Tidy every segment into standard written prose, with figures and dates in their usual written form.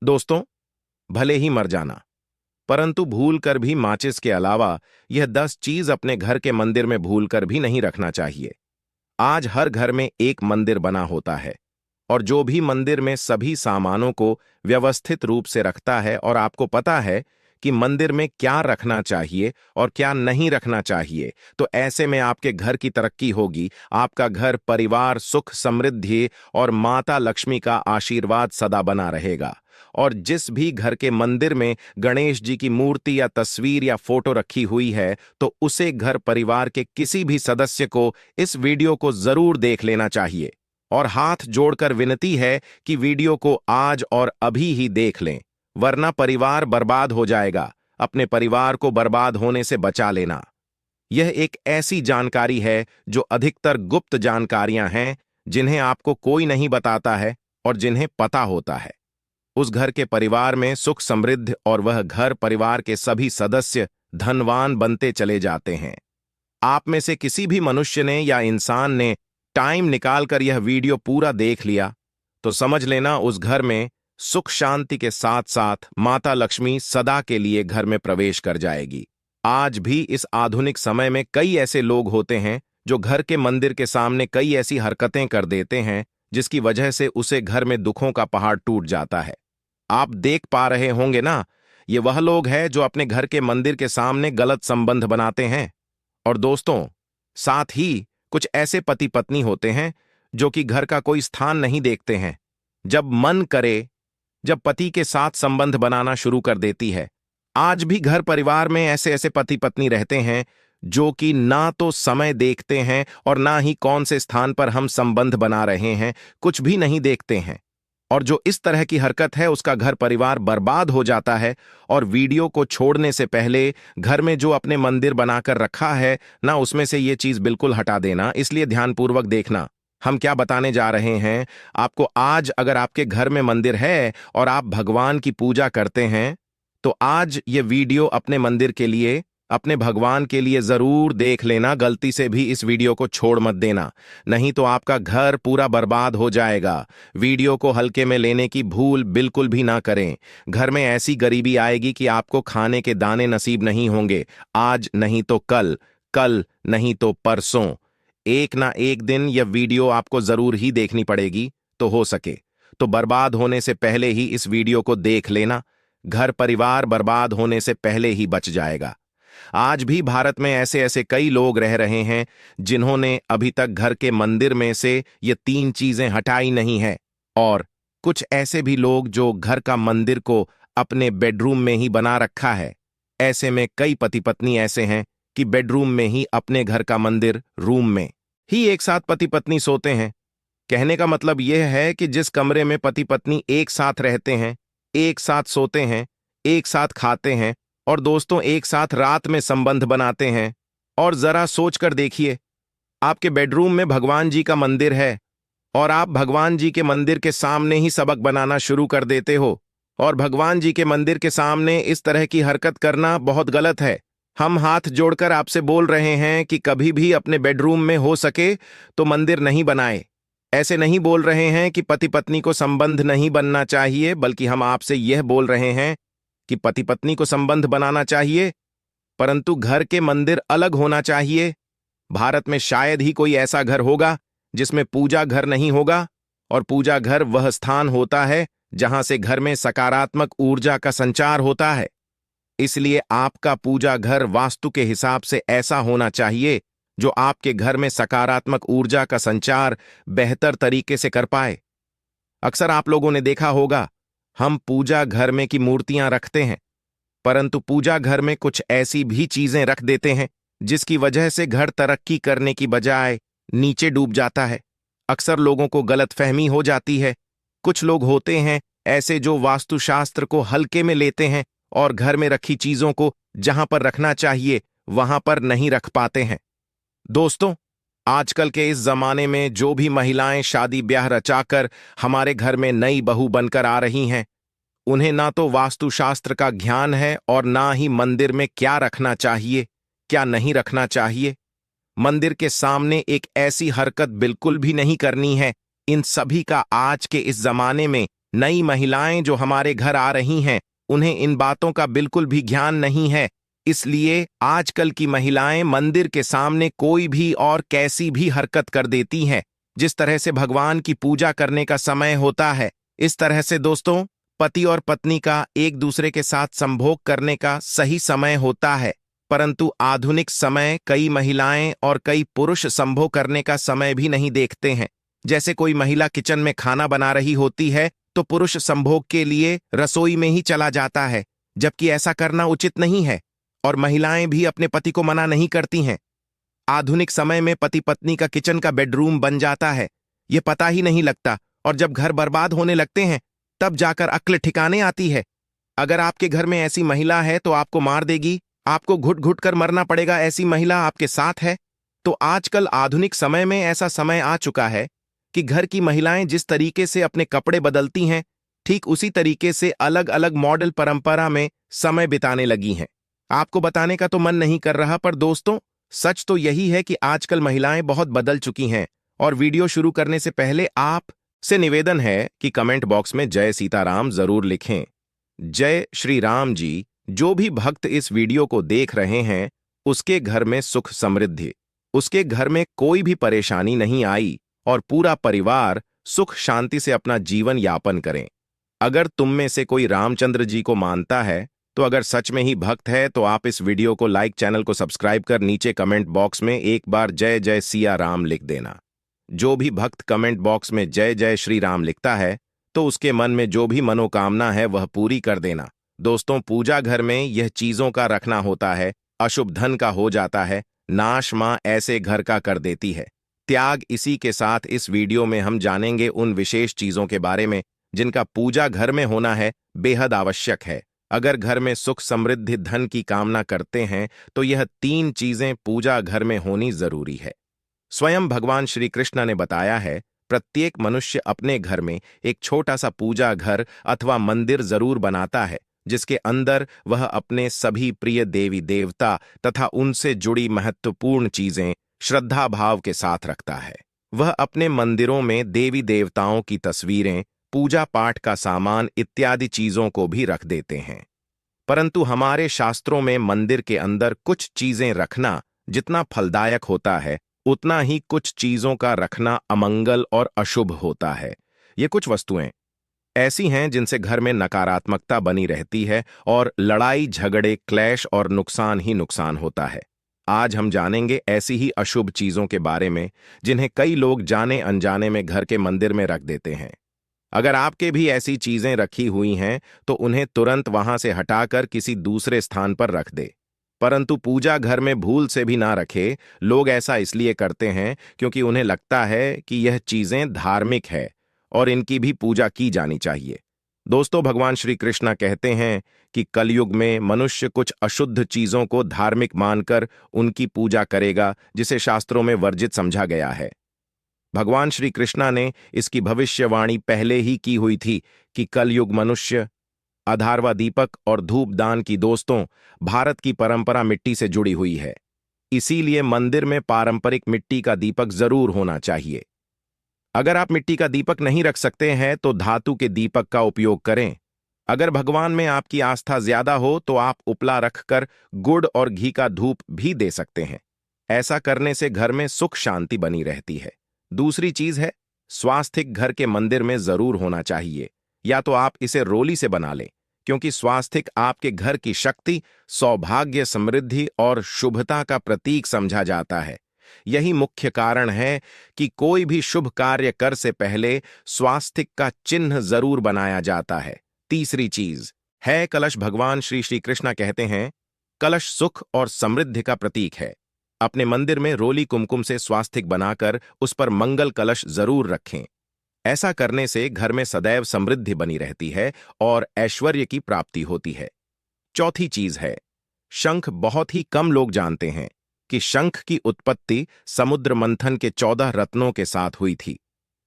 दोस्तों, भले ही मर जाना, परंतु भूल कर भी माचिस के अलावा यह 10 चीज अपने घर के मंदिर में भूल कर भी नहीं रखना चाहिए। आज हर घर में एक मंदिर बना होता है, और जो भी मंदिर में सभी सामानों को व्यवस्थित रूप से रखता है और आपको पता है कि मंदिर में क्या रखना चाहिए और क्या नहीं रखना चाहिए, तो ऐसे में आपके घर की तरक्की होगी, आपका घर परिवार सुख समृद्धि और माता लक्ष्मी का आशीर्वाद सदा बना रहेगा। और जिस भी घर के मंदिर में गणेश जी की मूर्ति या तस्वीर या फोटो रखी हुई है, तो उसे घर परिवार के किसी भी सदस्य को इस वीडियो को जरूर देख लेना चाहिए। और हाथ जोड़कर विनती है कि वीडियो को आज और अभी ही देख लें, वरना परिवार बर्बाद हो जाएगा। अपने परिवार को बर्बाद होने से बचा लेना। यह एक ऐसी जानकारी है जो अधिकतर गुप्त जानकारियां हैं, जिन्हें आपको कोई नहीं बताता है और जिन्हें पता होता है। उस घर के परिवार में सुख समृद्धि और वह घर परिवार के सभी सदस्य धनवान बनते चले जाते हैं। आप में से किसी भी मनुष्य ने या इंसान ने टाइम निकालकर यह वीडियो पूरा देख लिया, तो समझ लेना उस घर में सुख शांति के साथ साथ माता लक्ष्मी सदा के लिए घर में प्रवेश कर जाएगी। आज भी इस आधुनिक समय में कई ऐसे लोग होते हैं जो घर के मंदिर के सामने कई ऐसी हरकतें कर देते हैं, जिसकी वजह से उसे घर में दुखों का पहाड़ टूट जाता है। आप देख पा रहे होंगे ना, ये वह लोग हैं जो अपने घर के मंदिर के सामने गलत संबंध बनाते हैं। और दोस्तों, साथ ही कुछ ऐसे पति पत्नी होते हैं जो कि घर का कोई स्थान नहीं देखते हैं। जब मन करे, जब पति के साथ संबंध बनाना शुरू कर देती है। आज भी घर परिवार में ऐसे ऐसे पति पत्नी रहते हैं जो कि ना तो समय देखते हैं और ना ही कौन से स्थान पर हम संबंध बना रहे हैं, कुछ भी नहीं देखते हैं। और जो इस तरह की हरकत है, उसका घर परिवार बर्बाद हो जाता है। और वीडियो को छोड़ने से पहले घर में जो अपने मंदिर बनाकर रखा है ना, उसमें से ये चीज बिल्कुल हटा देना। इसलिए ध्यानपूर्वक देखना हम क्या बताने जा रहे हैं आपको। आज अगर आपके घर में मंदिर है और आप भगवान की पूजा करते हैं, तो आज ये वीडियो अपने मंदिर के लिए, अपने भगवान के लिए जरूर देख लेना। गलती से भी इस वीडियो को छोड़ मत देना, नहीं तो आपका घर पूरा बर्बाद हो जाएगा। वीडियो को हल्के में लेने की भूल बिल्कुल भी ना करें। घर में ऐसी गरीबी आएगी कि आपको खाने के दाने नसीब नहीं होंगे। आज नहीं तो कल, कल नहीं तो परसों, एक ना एक दिन यह वीडियो आपको जरूर ही देखनी पड़ेगी। तो हो सके तो बर्बाद होने से पहले ही इस वीडियो को देख लेना। घर परिवार बर्बाद होने से पहले ही बच जाएगा। आज भी भारत में ऐसे ऐसे कई लोग रह रहे हैं जिन्होंने अभी तक घर के मंदिर में से ये 3 चीजें हटाई नहीं है। और कुछ ऐसे भी लोग जो घर का मंदिर को अपने बेडरूम में ही बना रखा है। ऐसे में कई पति पत्नी ऐसे हैं कि बेडरूम में ही अपने घर का मंदिर रूम में ही एक साथ पति पत्नी सोते हैं। कहने का मतलब यह है कि जिस कमरे में पति पत्नी एक साथ रहते हैं, एक साथ सोते हैं, एक साथ खाते हैं और दोस्तों एक साथ रात में संबंध बनाते हैं। और जरा सोच कर देखिए, आपके बेडरूम में भगवान जी का मंदिर है और आप भगवान जी के मंदिर के सामने ही सबक बनाना शुरू कर देते हो। और भगवान जी के मंदिर के सामने इस तरह की हरकत करना बहुत गलत है। हम हाथ जोड़कर आपसे बोल रहे हैं कि कभी भी अपने बेडरूम में हो सके तो मंदिर नहीं बनाए। ऐसे नहीं बोल रहे हैं कि पति पत्नी को संबंध नहीं बनना चाहिए, बल्कि हम आपसे यह बोल रहे हैं कि पति पत्नी को संबंध बनाना चाहिए, परंतु घर के मंदिर अलग होना चाहिए। भारत में शायद ही कोई ऐसा घर होगा जिसमें पूजा घर नहीं होगा। और पूजा घर वह स्थान होता है जहां से घर में सकारात्मक ऊर्जा का संचार होता है। इसलिए आपका पूजा घर वास्तु के हिसाब से ऐसा होना चाहिए जो आपके घर में सकारात्मक ऊर्जा का संचार बेहतर तरीके से कर पाए। अक्सर आप लोगों ने देखा होगा, हम पूजा घर में की मूर्तियां रखते हैं, परंतु पूजा घर में कुछ ऐसी भी चीजें रख देते हैं जिसकी वजह से घर तरक्की करने की बजाय नीचे डूब जाता है। अक्सर लोगों को गलतफहमी हो जाती है। कुछ लोग होते हैं ऐसे जो वास्तुशास्त्र को हल्के में लेते हैं और घर में रखी चीजों को जहां पर रखना चाहिए वहां पर नहीं रख पाते हैं। दोस्तों, आजकल के इस जमाने में जो भी महिलाएं शादी ब्याह रचाकर हमारे घर में नई बहू बनकर आ रही हैं, उन्हें ना तो वास्तुशास्त्र का ज्ञान है और ना ही मंदिर में क्या रखना चाहिए, क्या नहीं रखना चाहिए। मंदिर के सामने एक ऐसी हरकत बिल्कुल भी नहीं करनी है। इन सभी का आज के इस जमाने में नई महिलाएं जो हमारे घर आ रही हैं, उन्हें इन बातों का बिल्कुल भी ज्ञान नहीं है। इसलिए आजकल की महिलाएं मंदिर के सामने कोई भी और कैसी भी हरकत कर देती हैं। जिस तरह से भगवान की पूजा करने का समय होता है, इस तरह से दोस्तों पति और पत्नी का एक दूसरे के साथ संभोग करने का सही समय होता है। परंतु आधुनिक समय कई महिलाएं और कई पुरुष संभोग करने का समय भी नहीं देखते हैं। जैसे कोई महिला किचन में खाना बना रही होती है तो पुरुष संभोग के लिए रसोई में ही चला जाता है, जबकि ऐसा करना उचित नहीं है। और महिलाएं भी अपने पति को मना नहीं करती हैं। आधुनिक समय में पति पत्नी का किचन का बेडरूम बन जाता है, ये पता ही नहीं लगता। और जब घर बर्बाद होने लगते हैं तब जाकर अक्ल ठिकाने आती है। अगर आपके घर में ऐसी महिला है तो आपको मार देगी, आपको घुट घुट कर मरना पड़ेगा। ऐसी महिला आपके साथ है तो आजकल आधुनिक समय में ऐसा समय आ चुका है कि घर की महिलाएं जिस तरीके से अपने कपड़े बदलती हैं, ठीक उसी तरीके से अलग अलग मॉडल परंपरा में समय बिताने लगी हैं। आपको बताने का तो मन नहीं कर रहा, पर दोस्तों सच तो यही है कि आजकल महिलाएं बहुत बदल चुकी हैं। और वीडियो शुरू करने से पहले आप से निवेदन है कि कमेंट बॉक्स में जय सीताराम जरूर लिखें। जय श्री राम जी। जो भी भक्त इस वीडियो को देख रहे हैं, उसके घर में सुख समृद्धि, उसके घर में कोई भी परेशानी नहीं आई और पूरा परिवार सुख शांति से अपना जीवन यापन करें। अगर तुम में से कोई रामचंद्र जी को मानता है, तो अगर सच में ही भक्त है तो आप इस वीडियो को लाइक, चैनल को सब्सक्राइब कर नीचे कमेंट बॉक्स में एक बार जय जय सिया राम लिख देना। जो भी भक्त कमेंट बॉक्स में जय जय श्री राम लिखता है तो उसके मन में जो भी मनोकामना है वह पूरी कर देना। दोस्तों पूजा घर में यह चीजों का रखना होता है, अशुभ धन का हो जाता है, नाश मां ऐसे घर का कर देती है। त्याग। इसी के साथ इस वीडियो में हम जानेंगे उन विशेष चीजों के बारे में जिनका पूजा घर में होना है बेहद आवश्यक है। अगर घर में सुख समृद्धि धन की कामना करते हैं तो यह 3 चीजें पूजा घर में होनी जरूरी है। स्वयं भगवान श्री कृष्ण ने बताया है, प्रत्येक मनुष्य अपने घर में एक छोटा सा पूजा घर अथवा मंदिर जरूर बनाता है, जिसके अंदर वह अपने सभी प्रिय देवी देवता तथा उनसे जुड़ी महत्वपूर्ण चीजें श्रद्धा भाव के साथ रखता है। वह अपने मंदिरों में देवी देवताओं की तस्वीरें, पूजा पाठ का सामान इत्यादि चीजों को भी रख देते हैं। परंतु हमारे शास्त्रों में मंदिर के अंदर कुछ चीजें रखना जितना फलदायक होता है, उतना ही कुछ चीजों का रखना अमंगल और अशुभ होता है। ये कुछ वस्तुएं ऐसी हैं जिनसे घर में नकारात्मकता बनी रहती है और लड़ाई झगड़े, क्लेश और नुकसान ही नुकसान होता है। आज हम जानेंगे ऐसी ही अशुभ चीजों के बारे में जिन्हें कई लोग जाने अनजाने में घर के मंदिर में रख देते हैं। अगर आपके भी ऐसी चीजें रखी हुई हैं तो उन्हें तुरंत वहां से हटाकर किसी दूसरे स्थान पर रख दे। परंतु पूजा घर में भूल से भी ना रखे। लोग ऐसा इसलिए करते हैं क्योंकि उन्हें लगता है कि यह चीजें धार्मिक है और इनकी भी पूजा की जानी चाहिए। दोस्तों भगवान श्री कृष्ण कहते हैं कि कलयुग में मनुष्य कुछ अशुद्ध चीजों को धार्मिक मानकर उनकी पूजा करेगा, जिसे शास्त्रों में वर्जित समझा गया है। भगवान श्री कृष्ण ने इसकी भविष्यवाणी पहले ही की हुई थी कि कलयुग मनुष्य अधारवा दीपक और धूप दान की। दोस्तों भारत की परंपरा मिट्टी से जुड़ी हुई है, इसीलिए मंदिर में पारंपरिक मिट्टी का दीपक जरूर होना चाहिए। अगर आप मिट्टी का दीपक नहीं रख सकते हैं तो धातु के दीपक का उपयोग करें। अगर भगवान में आपकी आस्था ज्यादा हो तो आप उपला रखकर गुड़ और घी का धूप भी दे सकते हैं। ऐसा करने से घर में सुख शांति बनी रहती है। दूसरी चीज है, स्वास्तिक घर के मंदिर में जरूर होना चाहिए। या तो आप इसे रोली से बना लें, क्योंकि स्वास्तिक आपके घर की शक्ति, सौभाग्य, समृद्धि और शुभता का प्रतीक समझा जाता है। यही मुख्य कारण है कि कोई भी शुभ कार्य कर से पहले स्वास्तिक का चिन्ह जरूर बनाया जाता है। तीसरी चीज है कलश। भगवान श्री श्री कृष्ण कहते हैं, कलश सुख और समृद्धि का प्रतीक है। अपने मंदिर में रोली कुमकुम से स्वास्तिक बनाकर उस पर मंगल कलश जरूर रखें। ऐसा करने से घर में सदैव समृद्धि बनी रहती है और ऐश्वर्य की प्राप्ति होती है। चौथी चीज है शंख। बहुत ही कम लोग जानते हैं कि शंख की उत्पत्ति समुद्र मंथन के 14 रत्नों के साथ हुई थी।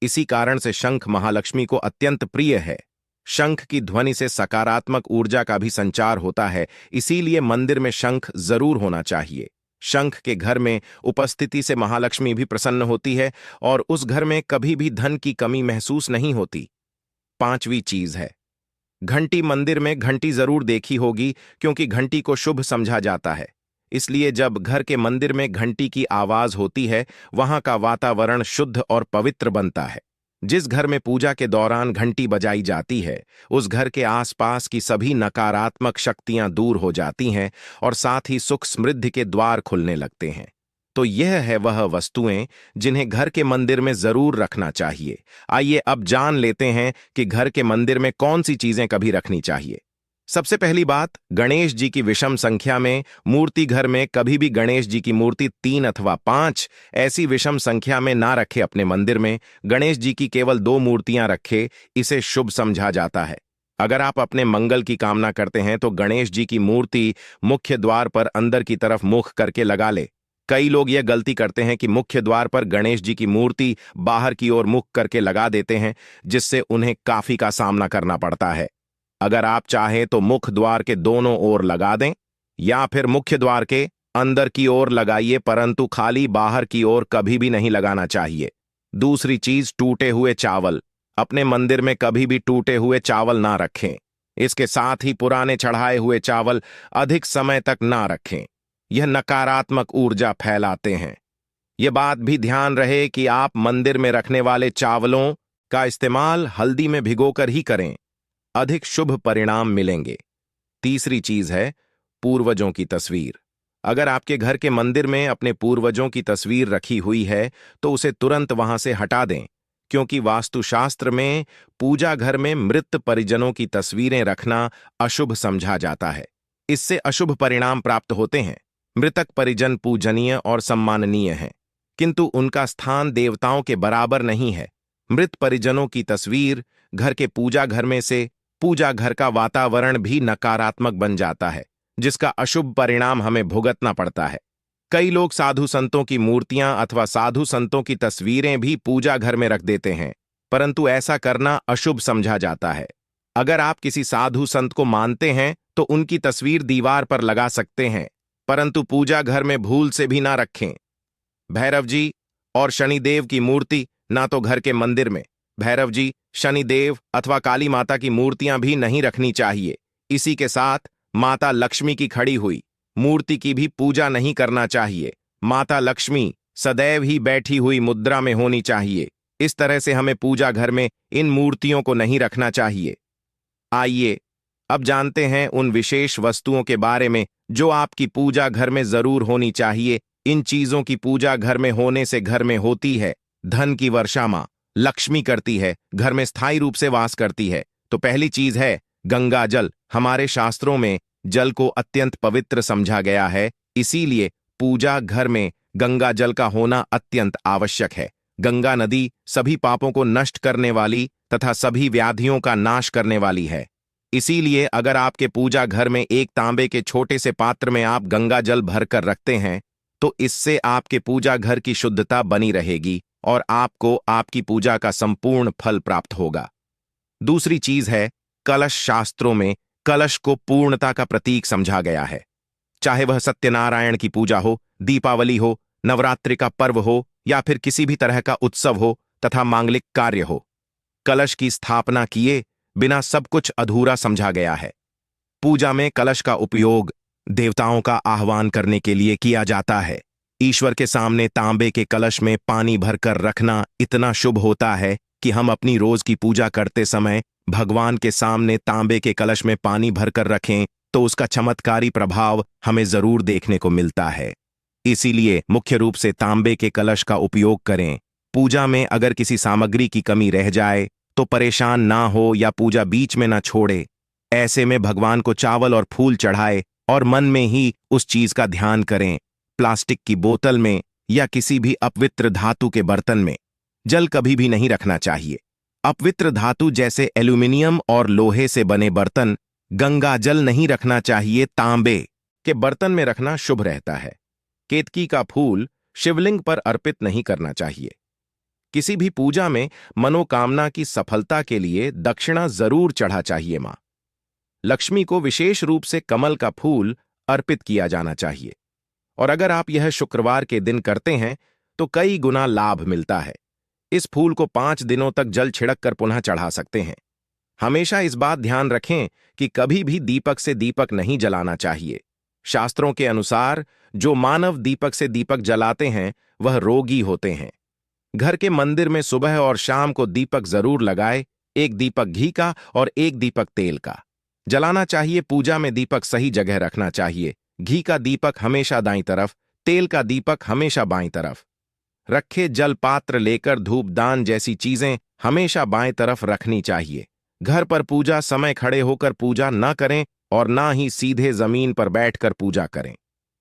इसी कारण से शंख महालक्ष्मी को अत्यंत प्रिय है। शंख की ध्वनि से सकारात्मक ऊर्जा का भी संचार होता है, इसीलिए मंदिर में शंख जरूर होना चाहिए। शंख के घर में उपस्थिति से महालक्ष्मी भी प्रसन्न होती है और उस घर में कभी भी धन की कमी महसूस नहीं होती। पांचवी चीज है घंटी। मंदिर में घंटी जरूर देखी होगी, क्योंकि घंटी को शुभ समझा जाता है। इसलिए जब घर के मंदिर में घंटी की आवाज होती है, वहां का वातावरण शुद्ध और पवित्र बनता है। जिस घर में पूजा के दौरान घंटी बजाई जाती है, उस घर के आसपास की सभी नकारात्मक शक्तियां दूर हो जाती हैं और साथ ही सुख समृद्धि के द्वार खुलने लगते हैं। तो यह है वह वस्तुएं जिन्हें घर के मंदिर में जरूर रखना चाहिए। आइए अब जान लेते हैं कि घर के मंदिर में कौन सी चीजें कभी रखनी चाहिए। सबसे पहली बात, गणेश जी की विषम संख्या में मूर्ति। घर में कभी भी गणेश जी की मूर्ति 3 अथवा 5 ऐसी विषम संख्या में ना रखे। अपने मंदिर में गणेश जी की केवल 2 मूर्तियां रखे, इसे शुभ समझा जाता है। अगर आप अपने मंगल की कामना करते हैं तो गणेश जी की मूर्ति मुख्य द्वार पर अंदर की तरफ मुख करके लगा ले। कई लोग यह गलती करते हैं कि मुख्य द्वार पर गणेश जी की मूर्ति बाहर की ओर मुख करके लगा देते हैं, जिससे उन्हें काफी का सामना करना पड़ता है। अगर आप चाहें तो मुख्य द्वार के दोनों ओर लगा दें या फिर मुख्य द्वार के अंदर की ओर लगाइए, परंतु खाली बाहर की ओर कभी भी नहीं लगाना चाहिए। दूसरी चीज, टूटे हुए चावल। अपने मंदिर में कभी भी टूटे हुए चावल ना रखें। इसके साथ ही पुराने चढ़ाए हुए चावल अधिक समय तक ना रखें। यह नकारात्मक ऊर्जा फैलाते हैं। यह बात भी ध्यान रहे कि आप मंदिर में रखने वाले चावलों का इस्तेमाल हल्दी में भिगोकर ही करें, अधिक शुभ परिणाम मिलेंगे। तीसरी चीज है पूर्वजों की तस्वीर। अगर आपके घर के मंदिर में अपने पूर्वजों की तस्वीर रखी हुई है तो उसे तुरंत वहां से हटा दें, क्योंकि वास्तुशास्त्र में पूजा घर में मृत परिजनों की तस्वीरें रखना अशुभ समझा जाता है। इससे अशुभ परिणाम प्राप्त होते हैं। मृतक परिजन पूजनीय और सम्माननीय हैं, किंतु उनका स्थान देवताओं के बराबर नहीं है। मृत परिजनों की तस्वीर घर के पूजा घर में से पूजा घर का वातावरण भी नकारात्मक बन जाता है, जिसका अशुभ परिणाम हमें भुगतना पड़ता है। कई लोग साधु संतों की मूर्तियां अथवा साधु संतों की तस्वीरें भी पूजा घर में रख देते हैं, परंतु ऐसा करना अशुभ समझा जाता है। अगर आप किसी साधु संत को मानते हैं तो उनकी तस्वीर दीवार पर लगा सकते हैं, परंतु पूजा घर में भूल से भी ना रखें। भैरव जी और शनिदेव की मूर्ति ना तो घर के मंदिर में भैरव जी, शनिदेव अथवा काली माता की मूर्तियां भी नहीं रखनी चाहिए। इसी के साथ माता लक्ष्मी की खड़ी हुई मूर्ति की भी पूजा नहीं करना चाहिए। माता लक्ष्मी सदैव ही बैठी हुई मुद्रा में होनी चाहिए। इस तरह से हमें पूजा घर में इन मूर्तियों को नहीं रखना चाहिए। आइए अब जानते हैं उन विशेष वस्तुओं के बारे में जो आपकी पूजा घर में जरूर होनी चाहिए। इन चीजों की पूजा घर में होने से घर में होती है धन की वर्षा। मां लक्ष्मी करती है, घर में स्थायी रूप से वास करती है। तो पहली चीज है गंगा जल। हमारे शास्त्रों में जल को अत्यंत पवित्र समझा गया है, इसीलिए पूजा घर में गंगा जल का होना अत्यंत आवश्यक है। गंगा नदी सभी पापों को नष्ट करने वाली तथा सभी व्याधियों का नाश करने वाली है। इसीलिए अगर आपके पूजा घर में एक तांबे के छोटे से पात्र में आप गंगा जल भरकर रखते हैं तो इससे आपके पूजा घर की शुद्धता बनी रहेगी और आपको आपकी पूजा का संपूर्ण फल प्राप्त होगा। दूसरी चीज है कलश। शास्त्रों में कलश को पूर्णता का प्रतीक समझा गया है। चाहे वह सत्यनारायण की पूजा हो, दीपावली हो, नवरात्रि का पर्व हो या फिर किसी भी तरह का उत्सव हो तथा मांगलिक कार्य हो, कलश की स्थापना किए बिना सब कुछ अधूरा समझा गया है। पूजा में कलश का उपयोग देवताओं का आह्वान करने के लिए किया जाता है। ईश्वर के सामने तांबे के कलश में पानी भरकर रखना इतना शुभ होता है कि हम अपनी रोज की पूजा करते समय भगवान के सामने तांबे के कलश में पानी भरकर रखें तो उसका चमत्कारी प्रभाव हमें जरूर देखने को मिलता है। इसीलिए मुख्य रूप से तांबे के कलश का उपयोग करें। पूजा में अगर किसी सामग्री की कमी रह जाए तो परेशान ना हो या पूजा बीच में ना छोड़े। ऐसे में भगवान को चावल और फूल चढ़ाए और मन में ही उस चीज का ध्यान करें। प्लास्टिक की बोतल में या किसी भी अपवित्र धातु के बर्तन में जल कभी भी नहीं रखना चाहिए। अपवित्र धातु जैसे एल्यूमिनियम और लोहे से बने बर्तन गंगा जल नहीं रखना चाहिए। तांबे के बर्तन में रखना शुभ रहता है। केतकी का फूल शिवलिंग पर अर्पित नहीं करना चाहिए। किसी भी पूजा में मनोकामना की सफलता के लिए दक्षिणा जरूर चढ़ा चाहिए। मां लक्ष्मी को विशेष रूप से कमल का फूल अर्पित किया जाना चाहिए। और अगर आप यह शुक्रवार के दिन करते हैं तो कई गुना लाभ मिलता है। इस फूल को 5 दिनों तक जल छिड़क कर पुनः चढ़ा सकते हैं। हमेशा इस बात ध्यान रखें कि कभी भी दीपक से दीपक नहीं जलाना चाहिए। शास्त्रों के अनुसार जो मानव दीपक से दीपक जलाते हैं वह रोगी होते हैं। घर के मंदिर में सुबह और शाम को दीपक जरूर लगाए, एक दीपक घी का और एक दीपक तेल का जलाना चाहिए। पूजा में दीपक सही जगह रखना चाहिए। घी का दीपक हमेशा दाईं तरफ, तेल का दीपक हमेशा बाईं तरफ रखे। जल पात्र लेकर धूपदान जैसी चीजें हमेशा बाएं तरफ रखनी चाहिए। घर पर पूजा समय खड़े होकर पूजा न करें और ना ही सीधे जमीन पर बैठकर पूजा करें।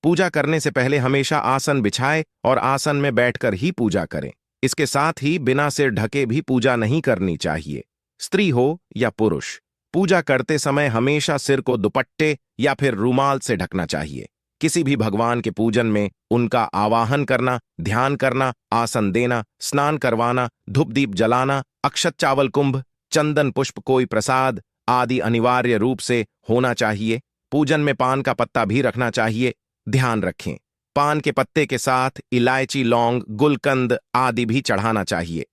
पूजा करने से पहले हमेशा आसन बिछाए और आसन में बैठकर ही पूजा करें। इसके साथ ही बिना सिर ढके भी पूजा नहीं करनी चाहिए। स्त्री हो या पुरुष, पूजा करते समय हमेशा सिर को दुपट्टे या फिर रूमाल से ढकना चाहिए। किसी भी भगवान के पूजन में उनका आवाहन करना, ध्यान करना, आसन देना, स्नान करवाना, धूप दीप जलाना, अक्षत चावल कुंभ, चंदन पुष्प कोई प्रसाद आदि अनिवार्य रूप से होना चाहिए। पूजन में पान का पत्ता भी रखना चाहिए। ध्यान रखें, पान के पत्ते के साथ इलायची, लौंग, गुलकंद आदि भी चढ़ाना चाहिए।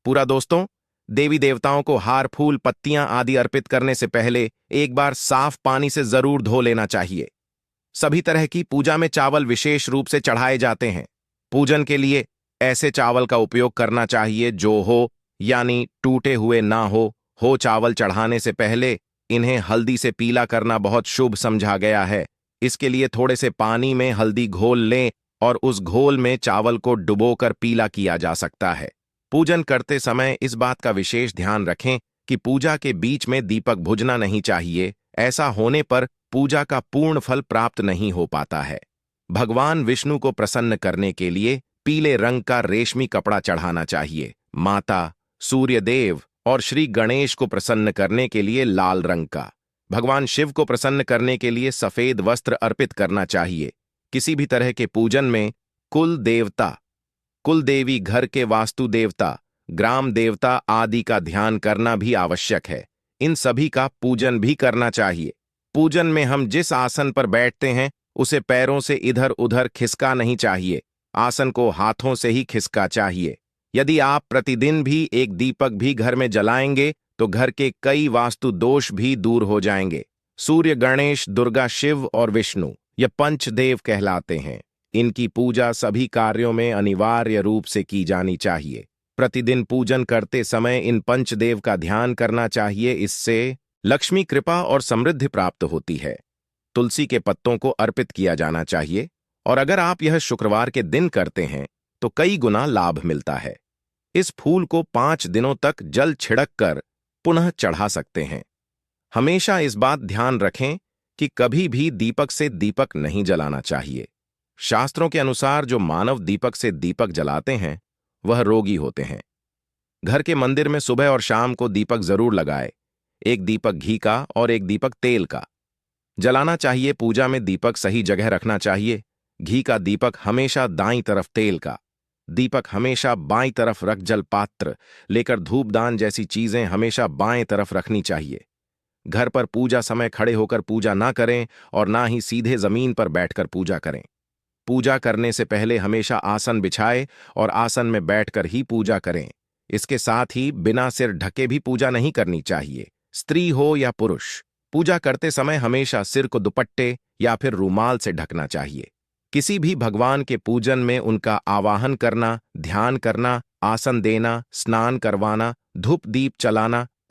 पूरा दोस्तों, देवी देवताओं को हार, फूल, पत्तियां आदि अर्पित करने से पहले एक बार साफ पानी से जरूर धो लेना चाहिए। सभी तरह की पूजा में चावल विशेष रूप से चढ़ाए जाते हैं। पूजन के लिए ऐसे चावल का उपयोग करना चाहिए जो हो, यानी टूटे हुए ना हो चावल चढ़ाने से पहले इन्हें हल्दी से पीला करना बहुत शुभ समझा गया है। इसके लिए थोड़े से पानी में हल्दी घोल लें और उस घोल में चावल को डुबोकर पीला किया जा सकता है। पूजन करते समय इस बात का विशेष ध्यान रखें कि पूजा के बीच में दीपक बुझना नहीं चाहिए। ऐसा होने पर पूजा का पूर्ण फल प्राप्त नहीं हो पाता है। भगवान विष्णु को प्रसन्न करने के लिए पीले रंग का रेशमी कपड़ा चढ़ाना चाहिए। माता, सूर्य देव और श्री गणेश को प्रसन्न करने के लिए लाल रंग का। भगवान शिव को प्रसन्न करने के लिए सफेद वस्त्र अर्पित करना चाहिए। किसी भी तरह के पूजन में कुल देवता, कुल देवी, घर के वास्तु देवता, ग्राम देवता आदि का ध्यान करना भी आवश्यक है। इन सभी का पूजन भी करना चाहिए। पूजन में हम जिस आसन पर बैठते हैं उसे पैरों से इधर उधर खिसका नहीं चाहिए। आसन को हाथों से ही खिसका चाहिए। यदि आप प्रतिदिन भी एक दीपक भी घर में जलाएंगे तो घर के कई वास्तु दोष भी दूर हो जाएंगे। सूर्य, गणेश, दुर्गा, शिव और विष्णु ये पंचदेव कहलाते हैं। इनकी पूजा सभी कार्यों में अनिवार्य रूप से की जानी चाहिए। प्रतिदिन पूजन करते समय इन पंचदेव का ध्यान करना चाहिए। इससे लक्ष्मी कृपा और समृद्धि प्राप्त होती है। तुलसी के पत्तों को अर्पित किया जाना चाहिए और अगर आप यह शुक्रवार के दिन करते हैं तो कई गुना लाभ मिलता है। इस फूल को 5 दिनों तक जल छिड़क कर पुनः चढ़ा सकते हैं। हमेशा इस बात ध्यान रखें कि कभी भी दीपक से दीपक नहीं जलाना चाहिए। शास्त्रों के अनुसार जो मानव दीपक से दीपक जलाते हैं वह रोगी होते हैं। घर के मंदिर में सुबह और शाम को दीपक जरूर लगाए, एक दीपक घी का और एक दीपक तेल का जलाना चाहिए। पूजा में दीपक सही जगह रखना चाहिए। घी का दीपक हमेशा दाईं तरफ, तेल का दीपक हमेशा बाईं तरफ रख। जल पात्र लेकर धूपदान जैसी चीजें हमेशा बाएं तरफ रखनी चाहिए। घर पर पूजा समय खड़े होकर पूजा ना करें और ना ही सीधे जमीन पर बैठकर पूजा करें। पूजा करने से पहले हमेशा आसन बिछाए और आसन में बैठकर ही पूजा करें। इसके साथ ही बिना सिर ढके भी पूजा नहीं करनी चाहिए। स्त्री हो या पुरुष, पूजा करते समय हमेशा सिर को दुपट्टे या फिर रूमाल से ढकना चाहिए। किसी भी भगवान के पूजन में उनका आवाहन करना, ध्यान करना, आसन देना, स्नान करवाना, धूप दीप चलाना,